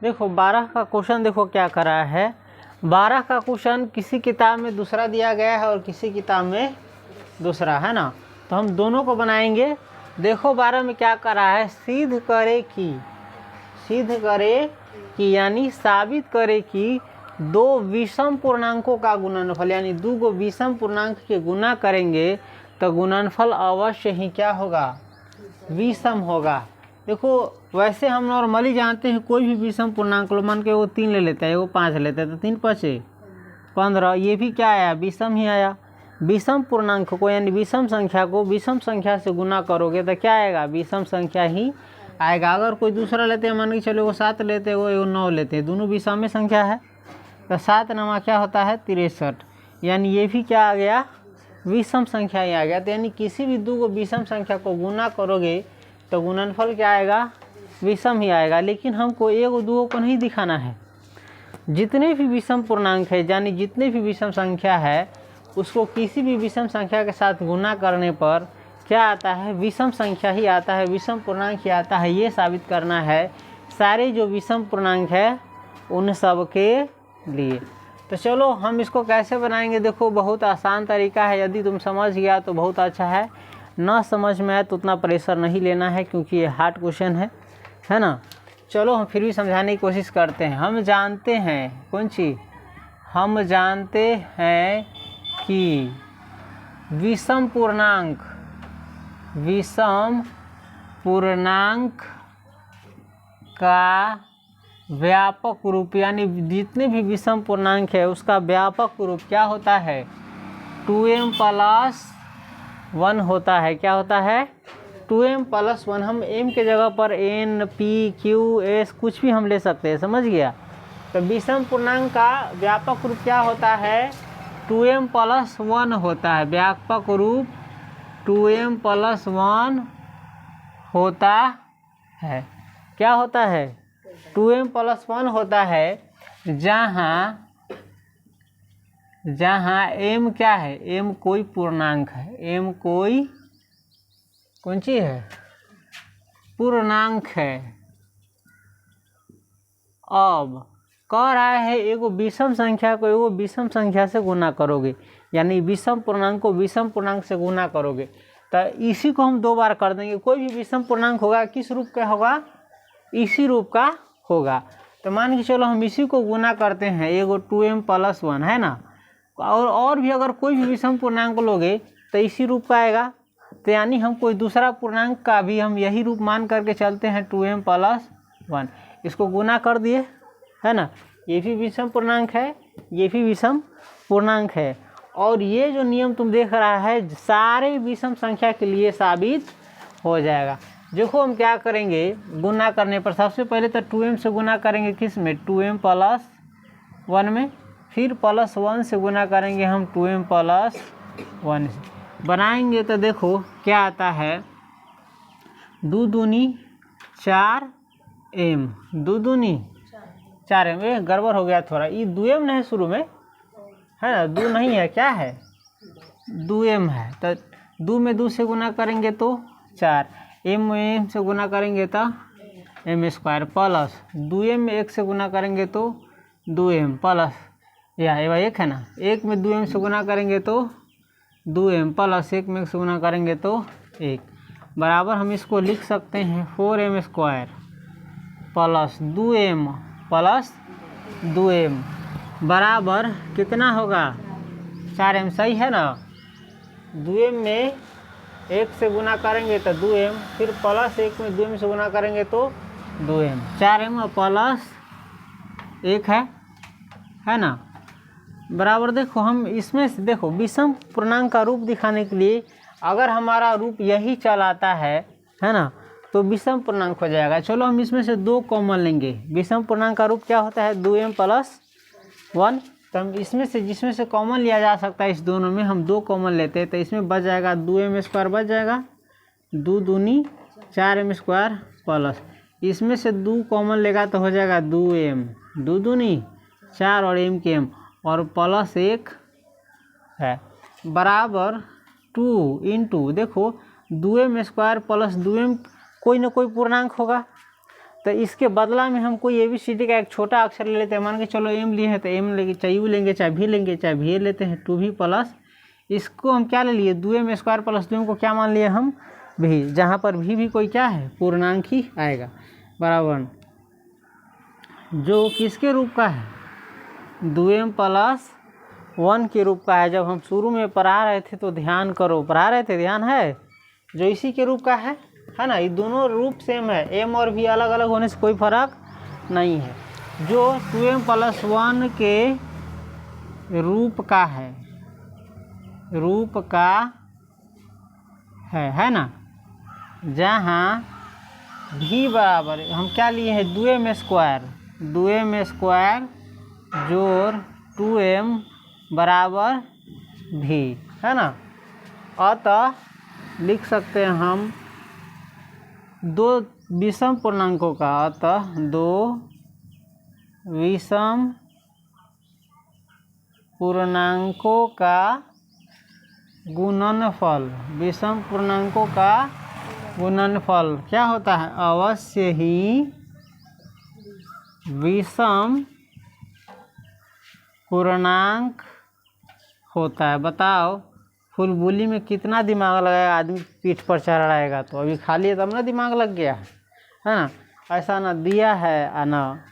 देखो 12 का क्वेश्चन देखो क्या करा है। 12 का क्वेश्चन किसी किताब में दूसरा दिया गया है और किसी किताब में दूसरा है ना, तो हम दोनों को बनाएंगे। देखो 12 में क्या करा है, सिद्ध करे कि यानी साबित करे कि दो विषम पूर्णांकों का गुणनफल, यानी दो को विषम पूर्णांक के गुना करेंगे तो गुणनफल अवश्य ही क्या होगा, विषम होगा। देखो वैसे हम नॉर्मली जानते हैं कोई भी विषम पूर्णांक लो, मान के वो 3 ले लेता है, वो 5 लेता है, तो 3 5 15, ये भी क्या आया, विषम ही आया। विषम पूर्णांक को यानी विषम संख्या को विषम संख्या से गुना करोगे तो क्या आएगा, विषम संख्या ही आएगा। अगर कोई दूसरा लेते हैं, मान के चलो वो 7 लेते हैं, वो 9 लेते हैं, दोनों विषम संख्या है, तो 7 नमा क्या होता है 63, यानी ये भी क्या आ गया, विषम संख्या ही आ गया। तो यानी किसी भी दो को विषम संख्या को गुना करोगे तो गुणनफल क्या आएगा, विषम ही आएगा। लेकिन हमको एक दो को नहीं दिखाना है, जितने भी विषम पूर्णांक है यानी जितने भी विषम संख्या है उसको किसी भी विषम संख्या के साथ गुना करने पर क्या आता है, विषम संख्या ही आता है, विषम पूर्णांक ही आता है। ये साबित करना है सारे जो विषम पूर्णांक है उन सब के लिए। तो चलो हम इसको कैसे बनाएंगे, देखो बहुत आसान तरीका है, यदि तुम समझ गया तो बहुत अच्छा है, ना समझ में आए तो उतना प्रेशर नहीं लेना है क्योंकि ये हार्ड क्वेश्चन है ना। चलो हम फिर भी समझाने की कोशिश करते हैं। हम जानते हैं कौन चीज़, हम जानते हैं कि विषम पूर्णांक का व्यापक रूप, यानी जितने भी विषम पूर्णांक है उसका व्यापक रूप क्या होता है, 2m+1 होता है। क्या होता है, 2m+1। हम m के जगह पर n, p, q, s कुछ भी हम ले सकते हैं, समझ गया। तो विषम पूर्णांक का व्यापक रूप क्या होता है, 2m+1 होता है। व्यापक रूप 2m+1 होता है। क्या होता है, 2m+1 होता है, जहाँ m क्या है, m कोई पूर्णांक है, m कोई कौन सी है, पूर्णांक है। अब कह रहा है एगो विषम संख्या को एगो विषम संख्या से गुना करोगे, यानी विषम पूर्णांक को विषम पूर्णांक से गुना करोगे, तो इसी को हम 2 बार कर देंगे। कोई भी विषम पूर्णांक होगा किस रूप का होगा, इसी रूप का होगा। तो मान के चलो हम इसी को गुना करते हैं, एगो 2m+1 है ना, और भी अगर कोई भी विषम पूर्णांक लोगे तो इसी रूप का आएगा। तो यानी हम कोई दूसरा पूर्णांक का भी हम यही रूप मान करके चलते हैं 2m+1, इसको गुना कर दिए है ना। ये भी विषम पूर्णांक है, ये भी विषम पूर्णांक है, और ये जो नियम तुम देख रहा है सारे विषम संख्या के लिए साबित हो जाएगा। देखो हम क्या करेंगे, गुना करने पर सबसे पहले तो 2m से गुना करेंगे, किस में, 2m+1 में, फिर +1 से गुना करेंगे हम 2m+1 से बनाएंगे। तो देखो क्या आता है, 2 दूनी 4m, 2 दूनी 4m, ये गड़बड़ हो गया थोड़ा, ये 2m नहीं शुरू में है ना, 2 नहीं है, क्या है 2m है। तो 2 में 2 से गुना करेंगे तो 4, m में m से गुना करेंगे तो m² प्लस 2m में 1 से गुना करेंगे तो 2m प्लस, या 1 है ना, 1 में 2m से गुना करेंगे तो 2m प्लस 1 में 1 से गुना करेंगे तो 1 बराबर हम इसको लिख सकते हैं 4m² plus 2m plus 2m बराबर कितना होगा, 4m, सही है ना। 2m में 1 से गुना करेंगे तो 2m, फिर प्लस 1 में 2m से गुना करेंगे तो 2m, 4m प्लस 1 है ना, बराबर। देखो हम इसमें से देखो विषम पूर्णांक का रूप दिखाने के लिए अगर हमारा रूप यही चलाता है ना, तो विषम पूर्णांक हो जाएगा। चलो हम इसमें से 2 कॉमन लेंगे। विषम पूर्णांक का रूप क्या होता है, 2m+1। तो हम इसमें से जिसमें से कॉमन लिया जा सकता है, इस दोनों में हम 2 कॉमन लेते हैं, तो इसमें बच जाएगा 2m² बच जाएगा, 2 दूनी 4m² प्लस इसमें से 2 कॉमन लेगा तो हो जाएगा 2m, 2 दूनी 4 और m के m और प्लस 1 है बराबर 2 इंटू, देखो 2m² प्लस 2m कोई ना कोई पूर्णांक होगा, तो तो इसके बदला में हम कोई ABCD का एक छोटा अक्षर ले लेते हैं। मान के चलो M लिए हैं तो M लेंगे, चाहे U लेंगे, चाहे V लेंगे, चाहे VA लेते हैं 2V प्लस इसको हम क्या ले लिए 2M स्क्वायर प्लस 2M को क्या मान लिए हम V, जहाँ पर V भी कोई क्या है पूर्णांक ही आएगा, बराबर जो किसके रूप का है 2M प्लस 1 के रूप का है। जब हम शुरू में पढ़ा रहे थे तो ध्यान करो, पढ़ा रहे थे ध्यान है, जो इसी के रूप का है ना। ये दोनों रूप सेम है, M और V अलग अलग होने से कोई फर्क नहीं है। जो 2M प्लस 1 के रूप का है, रूप का है ना, जहाँ V बराबर हम क्या लिए हैं 2M स्क्वायर जोड़ 2M बराबर V, है ना। अतः लिख सकते हैं हम दो विषम पूर्णांकों का, अतः दो विषम पूर्णांकों का गुणनफल, विषम पूर्णांकों का गुणनफल क्या होता है, अवश्य ही विषम पूर्णांक होता है। बताओ फुलबुली में कितना दिमाग लगाएगा आदमी, पीठ पर चढ़ाएगा तो अभी खाली है तब ना दिमाग लग गया है ना। ऐसा ना दिया है ना